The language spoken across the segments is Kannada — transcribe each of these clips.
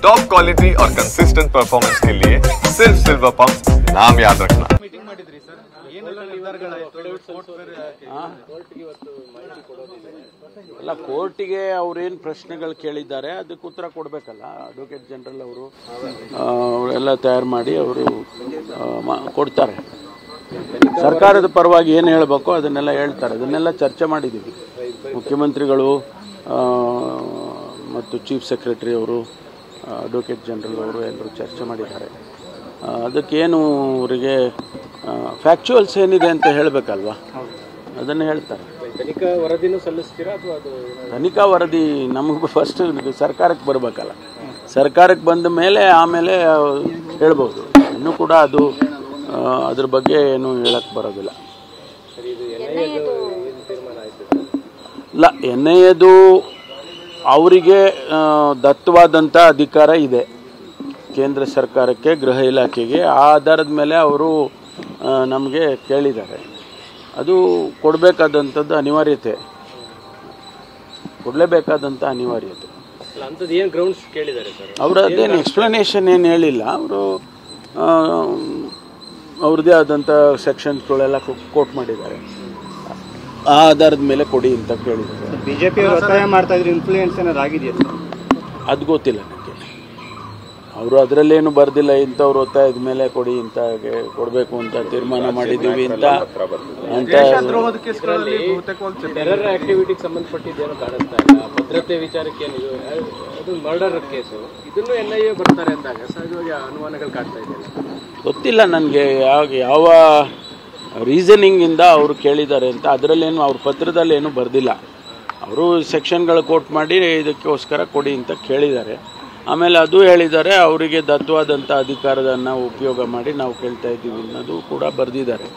टॉप क्वालिटी और कंसिस्टेंट परफॉर्मेंस के लिए सिर्फ सिल्वर पंप नाम याद रखना। ಅಲ್ಲ, ಕೋರ್ಟಿಗೆ ಅವ್ರೇನು ಪ್ರಶ್ನೆಗಳು ಕೇಳಿದ್ದಾರೆ ಅದಕ್ಕೆ ಉತ್ತರ ಕೊಡಬೇಕಲ್ಲ. ಅಡ್ವೊಕೇಟ್ ಜನರಲ್ ಅವರು ಅವರೆಲ್ಲ ತಯಾರು ಮಾಡಿ ಅವರು ಕೊಡ್ತಾರೆ. ಸರ್ಕಾರದ ಪರವಾಗಿ ಏನು ಹೇಳಬೇಕು ಅದನ್ನೆಲ್ಲ ಹೇಳ್ತಾರೆ. ಅದನ್ನೆಲ್ಲ ಚರ್ಚೆ ಮಾಡಿದ್ದೀವಿ. ಮುಖ್ಯಮಂತ್ರಿಗಳು ಮತ್ತು ಚೀಫ್ ಸೆಕ್ರೆಟರಿ ಅವರು, ಅಡ್ವೊಕೇಟ್ ಜನರಲ್ ಅವರು ಎಲ್ಲರೂ ಚರ್ಚೆ ಮಾಡಿದ್ದಾರೆ. ಅದಕ್ಕೇನು ಅವರಿಗೆ ಫ್ಯಾಕ್ಚುಯಲ್ಸ್ ಏನಿದೆ ಅಂತ ಹೇಳಬೇಕಲ್ವಾ, ಅದನ್ನು ಹೇಳ್ತಾರೆ. ತನಿಖಾ ವರದಿನೂ ಸಲ್ಲಿಸ್ತೀರಾ ಅಥವಾ ಅದು? ತನಿಖಾ ವರದಿ ನಮಗೆ ಫಸ್ಟ್ ಸರ್ಕಾರಕ್ಕೆ ಬರಬೇಕಲ್ಲ. ಸರ್ಕಾರಕ್ಕೆ ಬಂದ ಮೇಲೆ ಆಮೇಲೆ ಹೇಳ್ಬೋದು. ಇನ್ನೂ ಕೂಡ ಅದು ಅದ್ರ ಬಗ್ಗೆ ಏನು ಹೇಳಕ್ಕೆ ಬರೋದಿಲ್ಲ. ಇಲ್ಲ, NIAದು ಅವರಿಗೆ ದತ್ತವಾದಂಥ ಅಧಿಕಾರ ಇದೆ ಕೇಂದ್ರ ಸರ್ಕಾರಕ್ಕೆ, ಗೃಹ ಇಲಾಖೆಗೆ. ಆ ಆಧಾರದ ಮೇಲೆ ಅವರು ನಮಗೆ ಕೇಳಿದ್ದಾರೆ. ಅದು ಕೊಡಲೇಬೇಕಾದಂಥ ಅನಿವಾರ್ಯತೆ. ಅವರು ಅದೇನು ಎಕ್ಸ್ಪ್ಲನೇಷನ್ ಏನು ಹೇಳಿಲ್ಲ. ಅವರು ಅವ್ರದ್ದೇ ಆದಂಥ ಸೆಕ್ಷನ್ಸ್ಗಳೆಲ್ಲ ಕೋಟ್ ಮಾಡಿದ್ದಾರೆ. ಆ ಆಧಾರದ ಮೇಲೆ ಕೊಡಿ ಅಂತ ಕೇಳಿದ್ದಾರೆ. ಬಿಜೆಪಿ ಒತ್ತಾಯ ಮಾಡ್ತಾ ಇದ್ರೆ ಇನ್ಫ್ಲೂಯೆನ್ಸ್ ಏನಾದ್ರು ಆಗಿದೆಯಾ? ಅದು ಗೊತ್ತಿಲ್ಲ ನನಗೆ. ಅವರು ಅದರಲ್ಲೇನು ಬರ್ದಿಲ್ಲ, ಇಂಥವ್ರು ಒತ್ತಾಯದ ಮೇಲೆ ಕೊಡಿ, ಇಂಥ ಕೊಡಬೇಕು ಅಂತ ತೀರ್ಮಾನ ಮಾಡಿದ್ದೀವಿ ಅಂತ. ಟೆರರ್ ಆಕ್ಟಿವಿಟಿಗೆ ಸಂಬಂಧಪಟ್ಟಿದ್ದೇನೋ ಕಾಣಿಸ್ತಾ ಇಲ್ಲ. ಭದ್ರತೆ ವಿಚಾರಕ್ಕೆ ಅದು ಮರ್ಡರ್ ಕೇಸು, ಇದನ್ನು NIA ಬರ್ತಾರೆ ಅಂದಾಗ ಸಹಜವಾಗಿ ಅನುಮಾನಗಳು ಕಾಡ್ತಾ ಇದೆಯಲ್ಲ. ಗೊತ್ತಿಲ್ಲ ನನಗೆ ಯಾವ ರೀಸನಿಂಗಿಂದ ಅವರು ಕೇಳಿದ್ದಾರೆ ಅಂತ. ಅದರಲ್ಲೇನು ಅವ್ರ ಪತ್ರದಲ್ಲಿ ಏನು ಬರ್ದಿಲ್ಲ. ಅವರು ಸೆಕ್ಷನ್ಗಳು ಕೋಟ್ ಮಾಡಿ ಇದಕ್ಕೋಸ್ಕರ ಕೊಡಿ ಅಂತ ಕೇಳಿದ್ದಾರೆ. ಆಮೇಲೆ ಅದು ಹೇಳಿದ್ದಾರೆ ಅವರಿಗೆ ದತ್ತವಾದಂಥ ಅಧಿಕಾರವನ್ನು ಉಪಯೋಗ ಮಾಡಿ ನಾವು ಕೇಳ್ತಾ ಇದ್ದೀವಿ ಅನ್ನೋದು ಕೂಡ ಬರೆದಿದ್ದಾರೆ.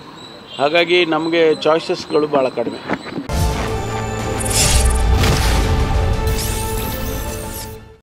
ಹಾಗಾಗಿ ನಮಗೆ ಚಾಯ್ಸಸ್ಗಳು ಭಾಳ ಕಡಿಮೆ.